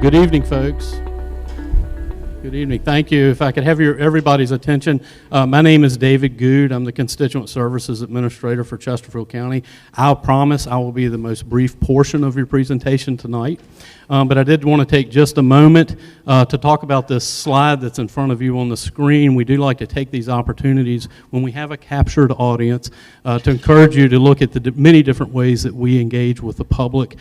Good evening, folks. Good evening. Thank you. If I could have everybody's attention, my name is David Good. I'm the Constituent Services Administrator for Chesterfield County. I promise I will be the most brief portion of your presentation tonight. But I did want to take just a moment to talk about this slide that's in front of you on the screen. We do like to take these opportunities when we have a captured audience to encourage you to look at the many different ways that we engage with the public.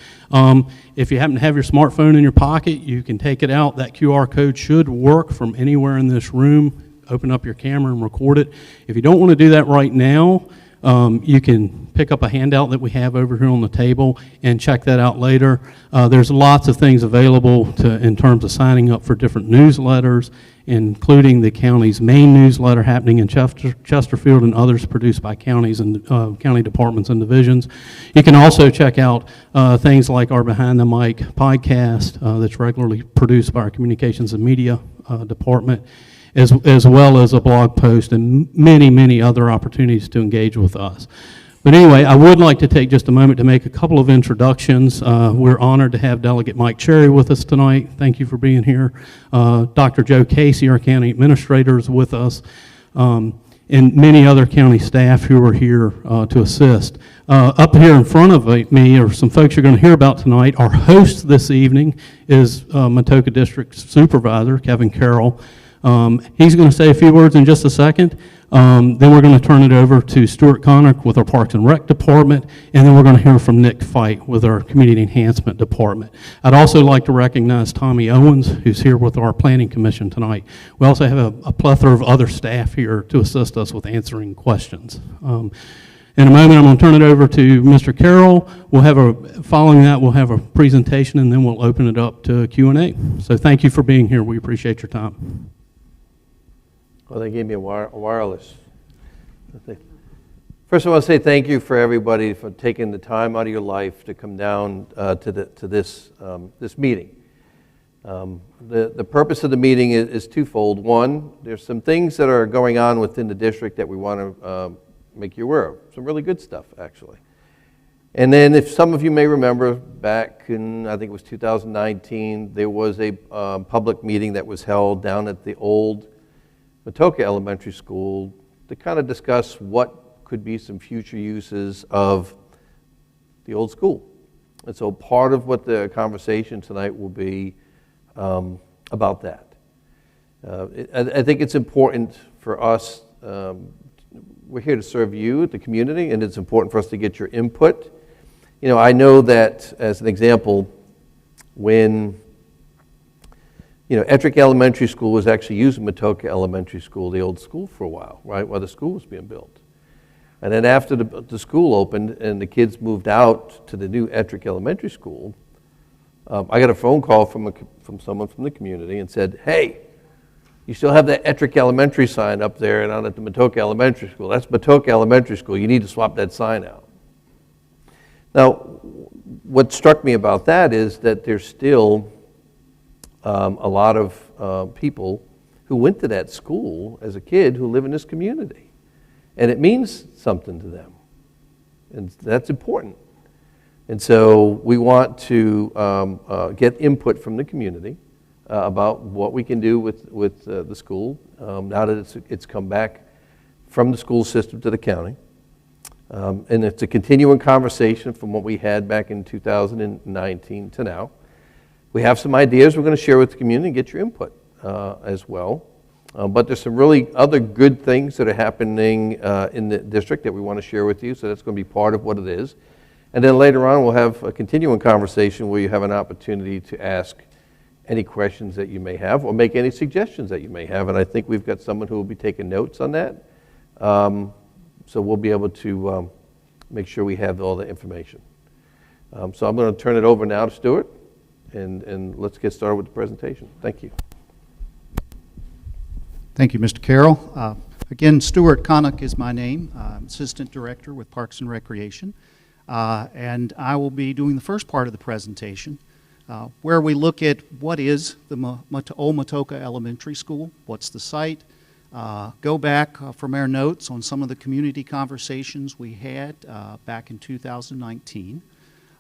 If you happen to have your smartphone in your pocket, you can take it out. That QR code should work from anywhere in this room. Open up your camera and record it. If you don't want to do that right now, you can pick up a handout that we have over here on the table and check that out later. There's lots of things available in terms of signing up for different newsletters, including the county's main newsletter happening in Chesterfield and others produced by counties and county departments and divisions. You can also check out things like our Behind the Mic podcast that's regularly produced by our Communications and Media department, as well as a blog post and many, many other opportunities to engage with us. But anyway, I would like to take just a moment to make a couple of introductions. We're honored to have Delegate Mike Cherry with us tonight. Thank you for being here. Dr. Joe Casey, our county administrator, is with us, and many other county staff who are here to assist. Up here in front of me are some folks you're going to hear about tonight. Our host this evening is Matoaca District Supervisor Kevin Carroll. He's going to say a few words in just a second. Then we're going to turn it over to Stuart Connick with our Parks and Rec Department, and then we're going to hear from Nick Fite with our Community Enhancement Department. I'd also like to recognize Tommy Owens, who's here with our Planning Commission tonight. We also have a plethora of other staff here to assist us with answering questions. In a moment, I'm going to turn it over to Mr. Carroll. Following that, we'll have a presentation, and then we'll open it up to Q&A. So thank you for being here. We appreciate your time. Well, they gave me a wireless. First, I want to say thank you for everybody for taking the time out of your life to come down to this meeting. The purpose of the meeting is twofold. One, there's some things that are going on within the district that we want to make you aware of. Some really good stuff, actually. And then, if some of you may remember, back in, I think it was 2019, there was a public meeting that was held down at the old Matoaca Elementary School to kind of discuss what could be some future uses of the old school. And so part of what the conversation tonight will be about that. I think it's important for us, we're here to serve you, the community, and it's important for us to get your input. You know, I know that, as an example, when Ettrick Elementary School was actually using Matoaca Elementary School, the old school, for a while, right, while the school was being built. And then after the school opened and the kids moved out to the new Ettrick Elementary School, I got a phone call from someone from the community and said, "Hey, you still have that Ettrick Elementary sign up there and on at the Matoaca Elementary School. That's Matoaca Elementary School. You need to swap that sign out." Now, what struck me about that is that there's still a lot of people who went to that school as a kid who live in this community. And it means something to them. And that's important. And so we want to get input from the community about what we can do with the school now that it's come back from the school system to the county. And it's a continuing conversation from what we had back in 2019 to now. We have some ideas we're going to share with the community and get your input as well. But there's some really other good things that are happening in the district that we want to share with you, so that's going to be part of what it is. And then later on, we'll have a continuing conversation where you have an opportunity to ask any questions that you may have or make any suggestions that you may have. And I think we've got someone who will be taking notes on that. So we'll be able to make sure we have all the information. So I'm going to turn it over now to Stuart. And let's get started with the presentation. Thank you. Thank you, Mr. Carroll. Again, Stuart Connick is my name. I'm Assistant Director with Parks and Recreation. And I will be doing the first part of the presentation, where we look at what is the old Matoaca Elementary School, what's the site, go back from our notes on some of the community conversations we had back in 2019.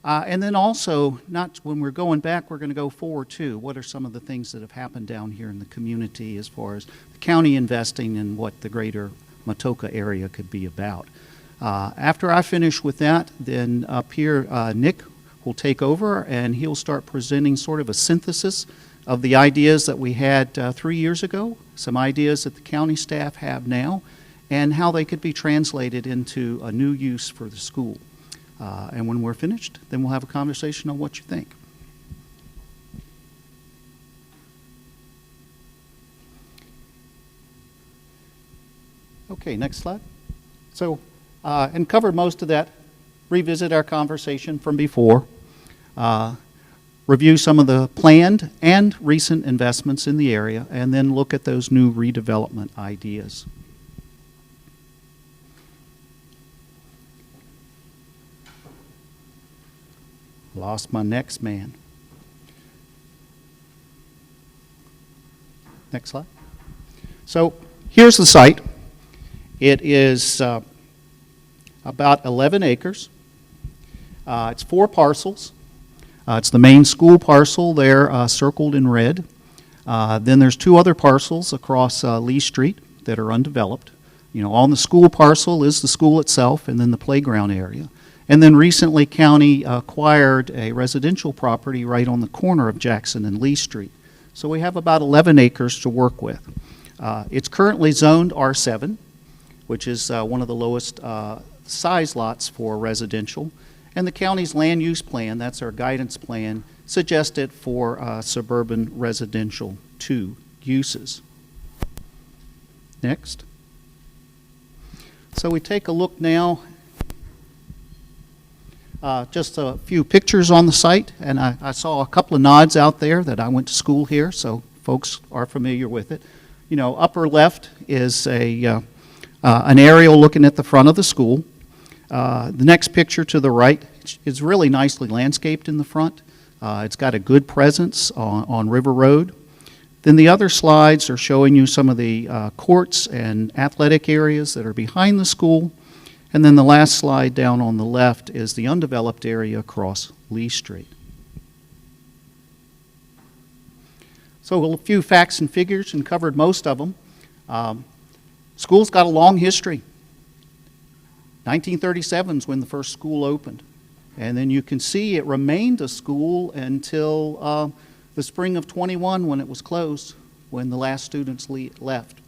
And then also, not when we're going back, we're going to go forward too. What are some of the things that have happened down here in the community as far as the county investing in what the greater Matoaca area could be about? After I finish with that, then up here, Nick will take over and he'll start presenting sort of a synthesis of the ideas that we had 3 years ago, some ideas that the county staff have now, and how they could be translated into a new use for the school. And when we're finished, then we'll have a conversation on what you think. Okay, next slide. So, and covered most of that, revisit our conversation from before, review some of the planned and recent investments in the area, and then look at those new redevelopment ideas. Lost my next man. Next slide. So here's the site. It is about 11 acres. It's 4 parcels. It's the main school parcel there circled in red. Then there's 2 other parcels across Lee Street that are undeveloped. You know, on the school parcel is the school itself and then the playground area. And then recently, county acquired a residential property right on the corner of Jackson and Lee Street. So we have about 11 acres to work with. It's currently zoned R7, which is one of the lowest size lots for residential. And the county's land use plan, that's our guidance plan, suggested for suburban residential 2 uses. Next. So we take a look now. Just a few pictures on the site, and I saw a couple of nods out there that I went to school here, so folks are familiar with it. You know, upper left is an aerial looking at the front of the school. The next picture to the right is really nicely landscaped in the front. It's got a good presence on River Road. Then the other slides are showing you some of the courts and athletic areas that are behind the school. And then the last slide down on the left is the undeveloped area across Lee Street. So a few facts and figures, and covered most of them. School's got a long history. 1937 is when the first school opened. And then you can see it remained a school until the spring of 21 when it was closed, when the last students left.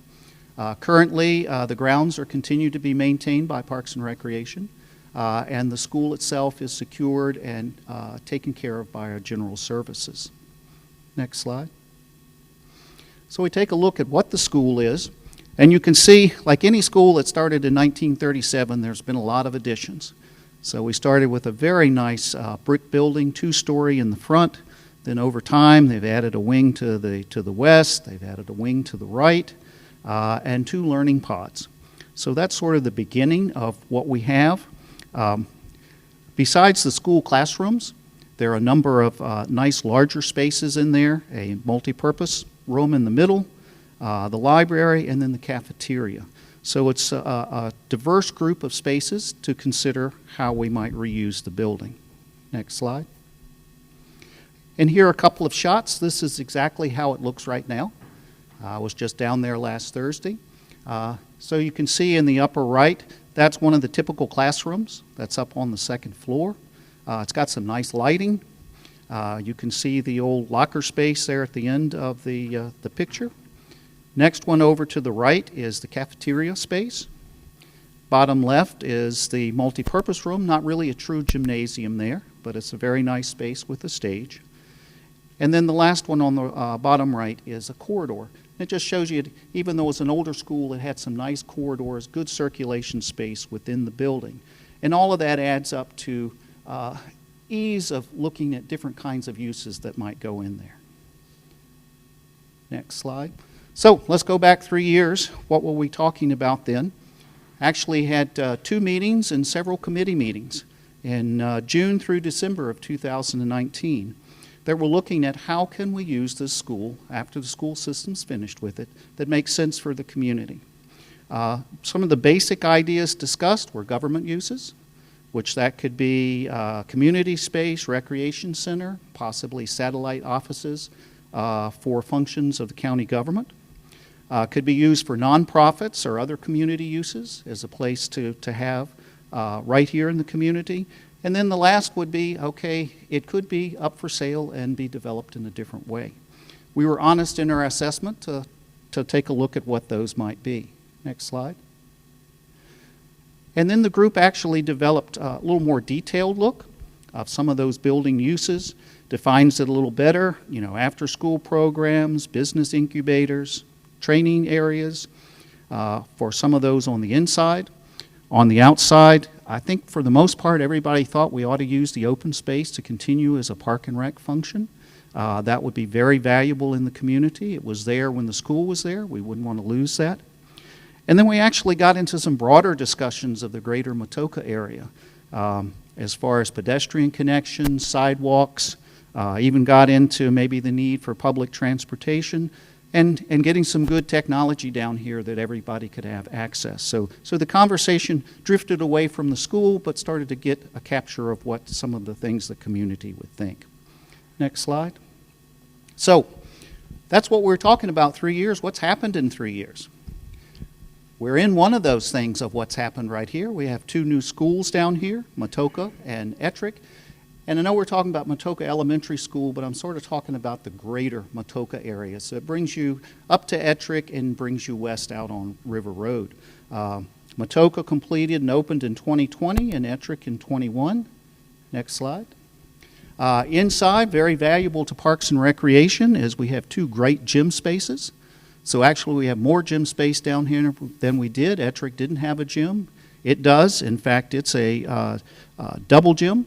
Currently, the grounds are continued to be maintained by Parks and Recreation, and the school itself is secured and taken care of by our general services. Next slide. So we take a look at what the school is, and you can see, like any school that started in 1937, there's been a lot of additions. So we started with a very nice brick building, 2-story in the front. Then over time, they've added a wing to the west, they've added a wing to the right, and 2 learning pods. So that's sort of the beginning of what we have. Besides the school classrooms, there are a number of nice larger spaces in there, a multi-purpose room in the middle, the library, and then the cafeteria. So it's a diverse group of spaces to consider how we might reuse the building. Next slide. And here are a couple of shots. This is exactly how it looks right now. I was just down there last Thursday. So you can see in the upper right, that's one of the typical classrooms that's up on the 2nd floor. It's got some nice lighting. You can see the old locker space there at the end of the picture. Next one over to the right is the cafeteria space. Bottom left is the multi-purpose room, not really a true gymnasium there, but it's a very nice space with a stage. And then the last one on the bottom right is a corridor. It just shows you, even though it's an older school, it had some nice corridors, good circulation space within the building. And all of that adds up to ease of looking at different kinds of uses that might go in there. Next slide. So let's go back 3 years. What were we talking about then? Actually had 2 meetings and several committee meetings in June through December of 2019. That we're looking at how can we use this school after the school system's finished with it that makes sense for the community. Some of the basic ideas discussed were government uses, which that could be community space, recreation center, possibly satellite offices for functions of the county government. Could be used for nonprofits or other community uses as a place to have right here in the community. And then the last would be, okay, it could be up for sale and be developed in a different way. We were honest in our assessment to take a look at what those might be. Next slide. And then the group actually developed a little more detailed look of some of those building uses, defines it a little better, after-school programs, business incubators, training areas for some of those on the inside. On the outside, I think for the most part, everybody thought we ought to use the open space to continue as a park and rec function. That would be very valuable in the community. It was there when the school was there. We wouldn't want to lose that. And then we actually got into some broader discussions of the greater Matoaca area as far as pedestrian connections, sidewalks, even got into maybe the need for public transportation and getting some good technology down here that everybody could have access. So the conversation drifted away from the school but started to get a capture of what some of the things the community would think. Next slide. So that's what we're talking about, 3 years. What's happened in 3 years? We're in one of those things of what's happened right here. We have 2 new schools down here, Matoaca and Ettrick. And I know we're talking about Matoaca Elementary School, but I'm sort of talking about the greater Matoaca area. So it brings you up to Ettrick and brings you west out on River Road. Matoaca completed and opened in 2020 and Ettrick in 21. Next slide. Inside, very valuable to Parks and Recreation, is we have 2 great gym spaces. So actually we have more gym space down here than we did. Ettrick didn't have a gym. It does. In fact, it's a double gym,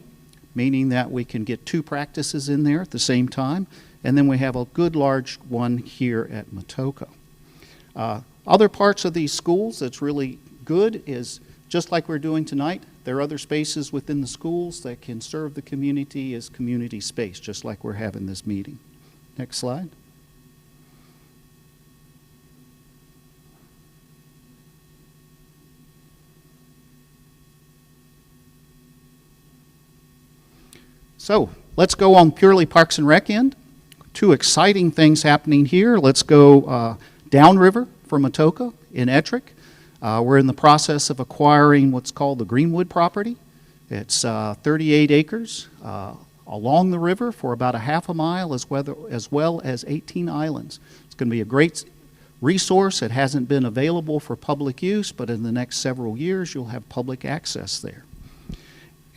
meaning that we can get 2 practices in there at the same time. And then we have a good large one here at Matoaca. Other parts of these schools that's really good is, just like we're doing tonight, there are other spaces within the schools that can serve the community as community space, just like we're having this meeting. Next slide. So let's go on purely Parks and Rec end. 2 exciting things happening here. Let's go downriver for Matoaca in Ettrick. We're in the process of acquiring what's called the Greenwood property. It's 38 acres along the river for about a half a mile, as well as 18 islands. It's going to be a great resource. It hasn't been available for public use, but in the next several years you'll have public access there.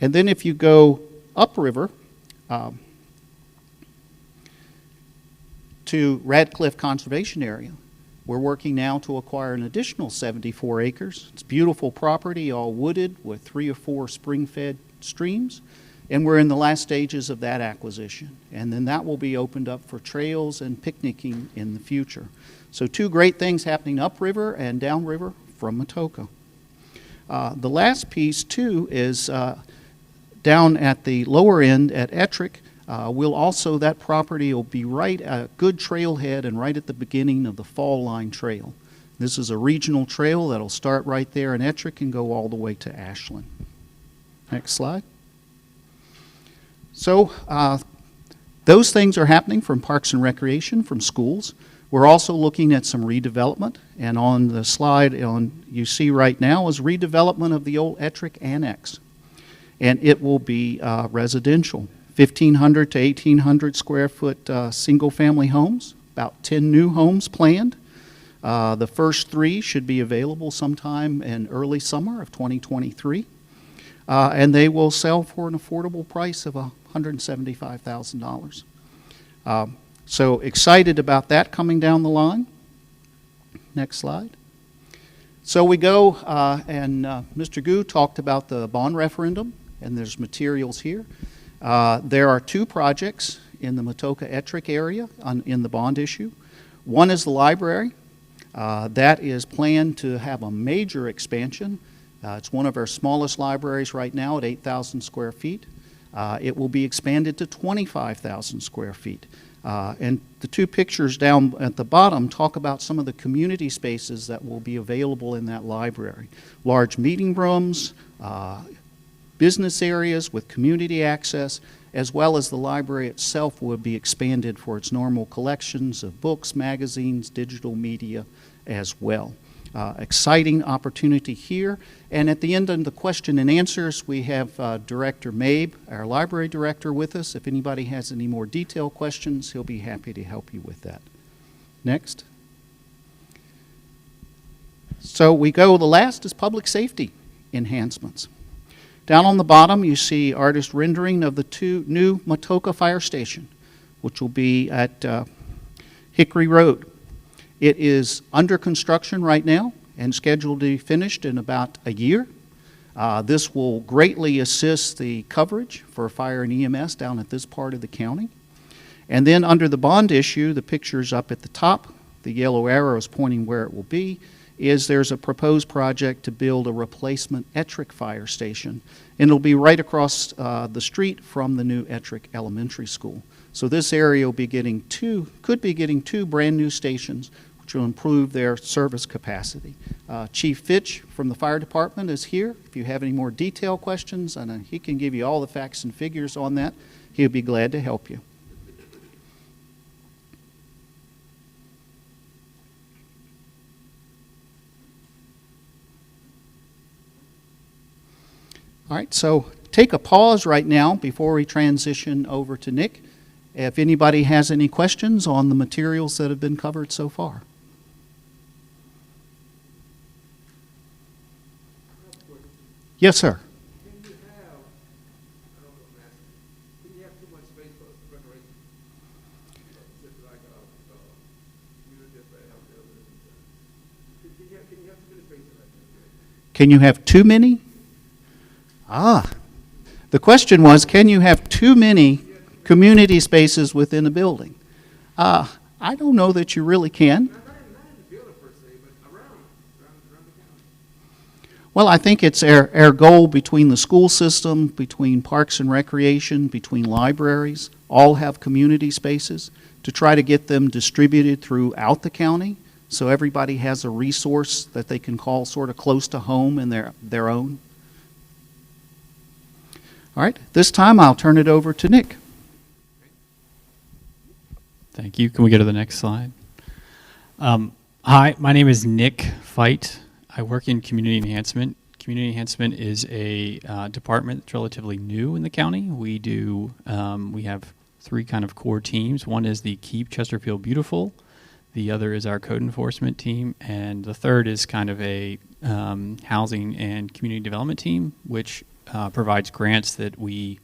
And then if you go upriver to Radcliffe Conservation Area, we're working now to acquire an additional 74 acres. It's beautiful property, all wooded with 3 or 4 spring-fed streams, and we're in the last stages of that acquisition. And then that will be opened up for trails and picnicking in the future. So 2 great things happening upriver and downriver from Matoaca. The last piece, too, is down at the lower end at Ettrick. That property will be right at a good trailhead and right at the beginning of the Fall Line Trail. This is a regional trail that'll start right there in Ettrick and go all the way to Ashland. Next slide. So those things are happening from Parks and Recreation, from schools. We're also looking at some redevelopment, and on the slide you see right now is redevelopment of the old Ettrick Annex. And it will be residential, 1,500 to 1,800 square foot single-family homes, about 10 new homes planned. The first 3 should be available sometime in early summer of 2023. And they will sell for an affordable price of $175,000. So excited about that coming down the line. Next slide. So we go, and Mr. Gu talked about the bond referendum, and there's materials here. There are 2 projects in the Matoaca-Ettrick area in the bond issue. One is the library. That is planned to have a major expansion. It's one of our smallest libraries right now at 8,000 square feet. It will be expanded to 25,000 square feet. And the 2 pictures down at the bottom talk about some of the community spaces that will be available in that library. Large meeting rooms, business areas with community access, as well as the library itself will be expanded for its normal collections of books, magazines, digital media as well. Exciting opportunity here. And at the end of the question and answers, we have Director Mabe, our library director, with us. If anybody has any more detailed questions, he'll be happy to help you with that. Next. So the last is public safety enhancements. Down on the bottom, you see artist rendering of the two new Matoaca Fire Station, which will be at Hickory Road. It is under construction right now and scheduled to be finished in about a year. This will greatly assist the coverage for fire and EMS down at this part of the county. And then under the bond issue, the picture's up at the top, the yellow arrow is pointing where it will be, there's a proposed project to build a replacement Ettrick Fire Station. And it'll be right across the street from the new Ettrick Elementary School. So this area will be could be getting two brand new stations, which will improve their service capacity. Chief Fitch from the fire department is here. If you have any more detailed questions, and he can give you all the facts and figures on that, he'll be glad to help you. All right, so take a pause right now before we transition over to Nick. If anybody has any questions on the materials that have been covered so far. Yes, sir. Can you have too much space for recreation? Just like community affair, can you have too many spaces like that? Can you have too many? The question was, can you have too many community spaces within a building? I don't know that you really can. Not in the building per se, but around the county. Well, I think it's our goal between the school system, between parks and recreation, between libraries, all have community spaces, to try to get them distributed throughout the county so everybody has a resource that they can call sort of close to home in their own. All right, this time I'll turn it over to Nick. Thank you. Can we go to the next slide? Hi, my name is Nick Feit. I work in Community Enhancement. Community Enhancement is a department that's relatively new in the county. We have three kind of core teams. One is the Keep Chesterfield Beautiful. The other is our code enforcement team. And the third is kind of a housing and community development team, which provides grants that we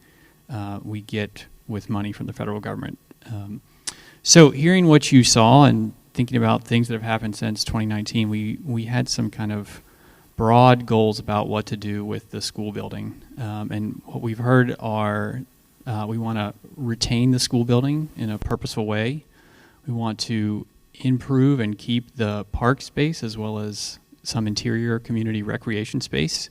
get with money from the federal government. So hearing what you saw and thinking about things that have happened since 2019, we had some kind of broad goals about what to do with the school building. And what we've heard are we want to retain the school building in a purposeful way. We want to improve and keep the park space as well as some interior community recreation space.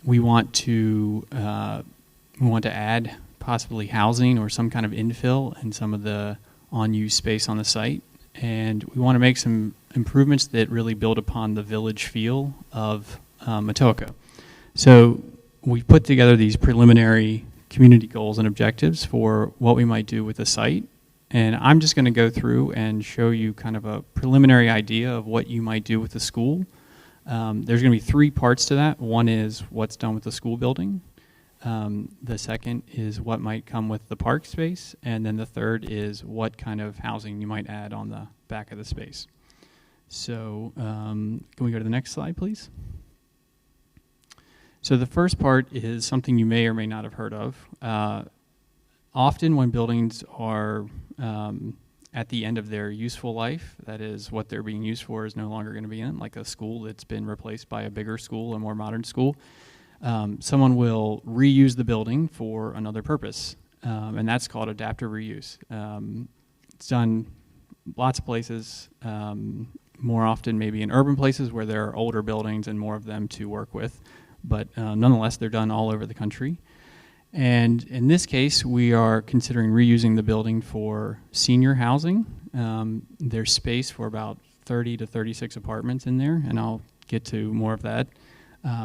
We want to add possibly housing or some kind of infill in some of the on-use space on the site. And we want to make some improvements that really build upon the village feel of Matoaca. So we've put together these preliminary community goals and objectives for what we might do with the site. And I'm just going to go through and show you kind of a preliminary idea of what you might do with the school. There's going to be three parts to that. One is what's done with the school building. The second is what might come with the park space. And then the third is what kind of housing you might add on the back of the space. So can we go to the next slide, please? So the first part is something you may or may not have heard of. Often when buildings are at the end of their useful life, that is, what they're being used for is no longer going to be in, like a school that's been replaced by a bigger school, a more modern school. Someone will reuse the building for another purpose, and that's called adaptive reuse. It's done lots of places, more often maybe in urban places where there are older buildings and more of them to work with, but nonetheless, they're done all over the country. And in this case, we are considering reusing the building for senior housing. There's space for about 30 to 36 apartments in there, and I'll get to more of that.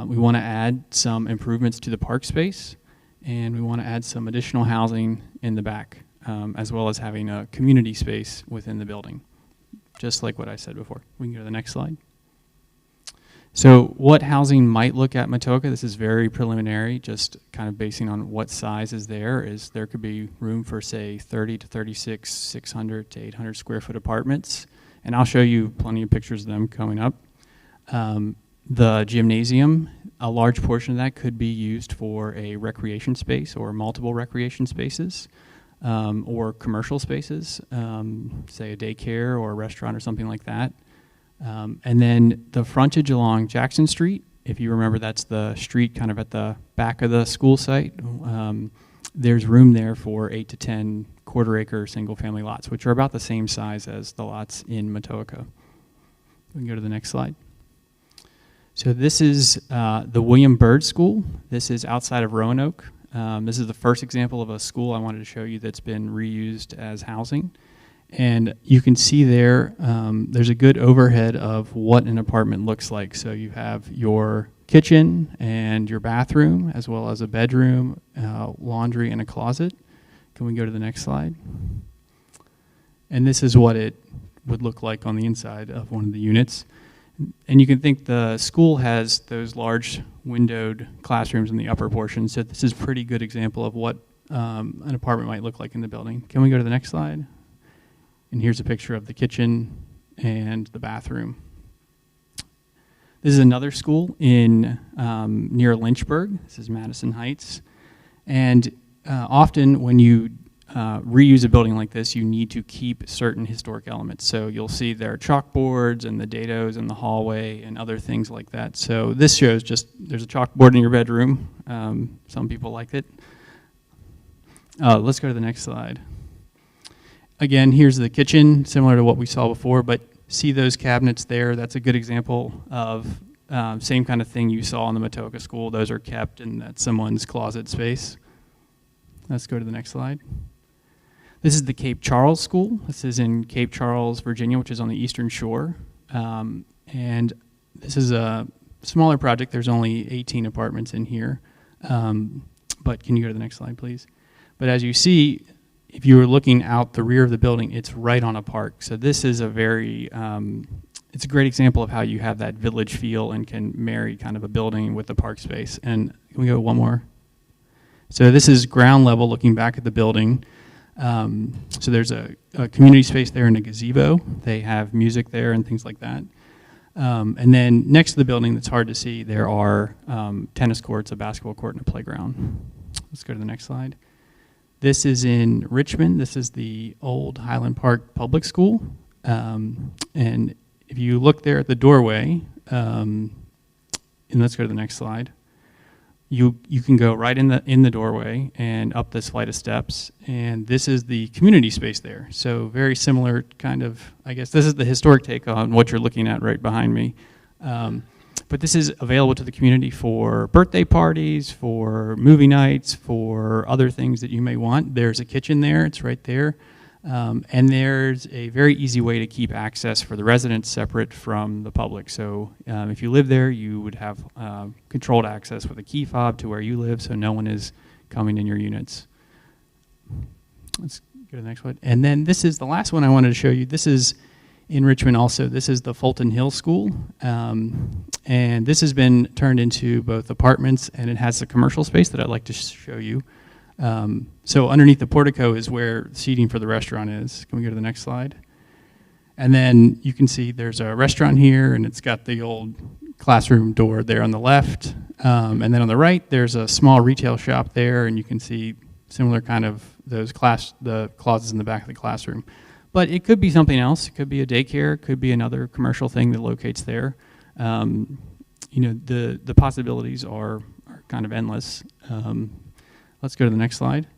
We want to add some improvements to the park space, and we want to add some additional housing in the back, as well as having a community space within the building, just like what I said before. We can go to the next slide. So what housing might look at Matoaca, this is very preliminary, just kind of basing on what size is there could be room for, say, 30 to 36, 600 to 800 square foot apartments. And I'll show you plenty of pictures of them coming up. The gymnasium, a large portion of that could be used for a recreation space or multiple recreation spaces, or commercial spaces, say a daycare or a restaurant or something like that. And then the frontage along Jackson Street, if you remember, that's the street kind of at the back of the school site. There's room there for 8 to 10 quarter-acre single-family lots, which are about the same size as the lots in Matoaca. We can go to the next slide. So this is the William Byrd School. This is outside of Roanoke. This is the first example of a school I wanted to show you that's been reused as housing. And you can see there, there's a good overhead of what an apartment looks like. So you have your kitchen and your bathroom, as well as a bedroom, laundry, and a closet. Can we go to the next slide? And this is what it would look like on the inside of one of the units. And you can think the school has those large windowed classrooms in the upper portion. So this is a pretty good example of what an apartment might look like in the building. Can we go to the next slide? And here's a picture of the kitchen and the bathroom. This is another school in near Lynchburg. This is Madison Heights. And often when you reuse a building like this, you need to keep certain historic elements. So you'll see there are chalkboards and the dados in the hallway and other things like that. So this shows just there's a chalkboard in your bedroom. Some people like it. Let's go to the next slide. Again, here's the kitchen, similar to what we saw before, but see those cabinets there? That's a good example of same kind of thing you saw in the Matoaca school. Those are kept in that someone's closet space. Let's go to the next slide. This is the Cape Charles School. This is in Cape Charles, Virginia, which is on the eastern shore. And this is a smaller project. There's only 18 apartments in here. But can you go to the next slide, please? But as you see, if you were looking out the rear of the building, it's right on a park. So this is a very, it's a great example of how you have that village feel and can marry kind of a building with the park space. And can we go one more? So this is ground level looking back at the building. So there's a community space there and a gazebo. They have music there and things like that. And then next to the building that's hard to see, there are tennis courts, a basketball court, and a playground. Let's go to the next slide. This is in Richmond. This is the old Highland Park Public School. And if you look there at the doorway, and let's go to the next slide, you can go right in the doorway and up this flight of steps, and this is the community space there. So very similar kind of, I guess this is the historic take on what you're looking at right behind me. But this is available to the community for birthday parties, for movie nights, for other things that you may want. There's a kitchen there, it's right there. And there's a very easy way to keep access for the residents separate from the public. So if you live there, you would have controlled access with a key fob to where you live, so no one is coming in your units. Let's go to the next one. And then this is the last one I wanted to show you. This is in Richmond also. This is the Fulton Hill School. And this has been turned into both apartments, and it has a commercial space that I'd like to show you. So underneath the portico is where seating for the restaurant is. Can we go to the next slide? And then you can see there's a restaurant here, and it's got the old classroom door there on the left. And then on the right, there's a small retail shop there, and you can see similar kind of the closets in the back of the classroom. But it could be something else. It could be a daycare. It could be another commercial thing that locates there. The possibilities are kind of endless. Let's go to the next slide.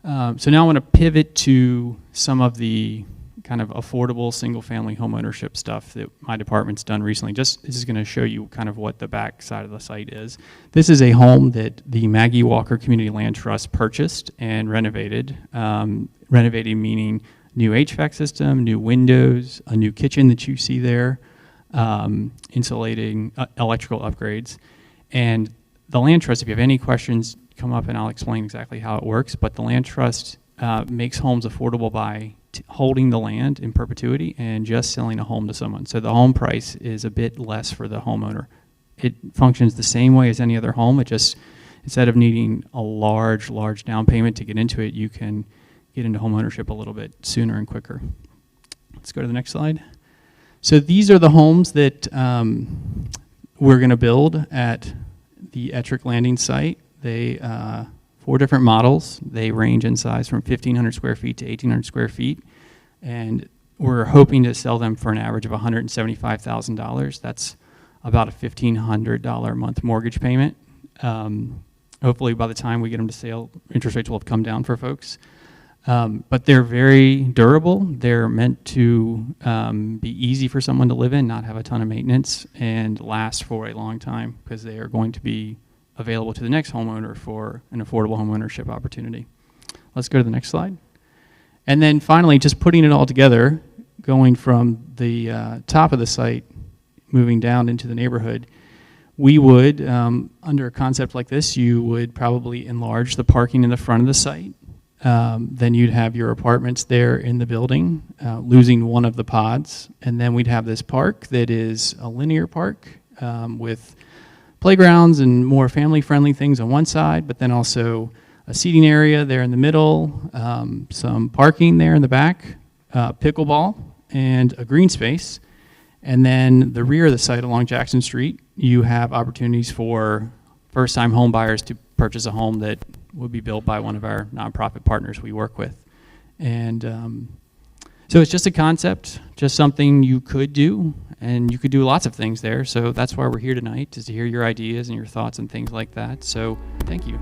So now I want to pivot to some of the kind of affordable single-family home ownership stuff that my department's done recently. This is going to show you kind of what the back side of the site is. This is a home that the Maggie Walker Community Land Trust purchased and renovated. Renovating meaning new HVAC system, new windows, a new kitchen that you see there. insulating, electrical upgrades. And the land trust, if you have any questions, come up and I'll explain exactly how it works. But the land trust makes homes affordable by holding the land in perpetuity and just selling a home to someone. So the home price is a bit less for the homeowner. It functions the same way as any other home. It just, instead of needing a large down payment to get into it, you can get into home ownership a little bit sooner and quicker. Let's go to the next slide. So these are the homes that we're going to build at the Ettrick Landing site. They 4 different models. They range in size from 1,500 square feet to 1,800 square feet, and we're hoping to sell them for an average of $175,000. That's about a $1,500 a month mortgage payment. Hopefully by the time we get them to sale, interest rates will have come down for folks. But they're very durable. They're meant to be easy for someone to live in, not have a ton of maintenance, and last for a long time because they are going to be available to the next homeowner for an affordable homeownership opportunity. Let's go to the next slide. And then finally, just putting it all together, going from the top of the site, moving down into the neighborhood, we would, under a concept like this, you would probably enlarge the parking in the front of the site. Then you'd have your apartments there in the building, losing one of the pods. And then we'd have this park that is a linear park with playgrounds and more family-friendly things on one side, but then also a seating area there in the middle, some parking there in the back, pickleball, and a green space. And then the rear of the site along Jackson Street, you have opportunities for first-time home buyers to purchase a home that would be built by one of our nonprofit partners we work with. And so it's just a concept, just something you could do, and you could do lots of things there. So that's why we're here tonight, is to hear your ideas and your thoughts and things like that. So thank you.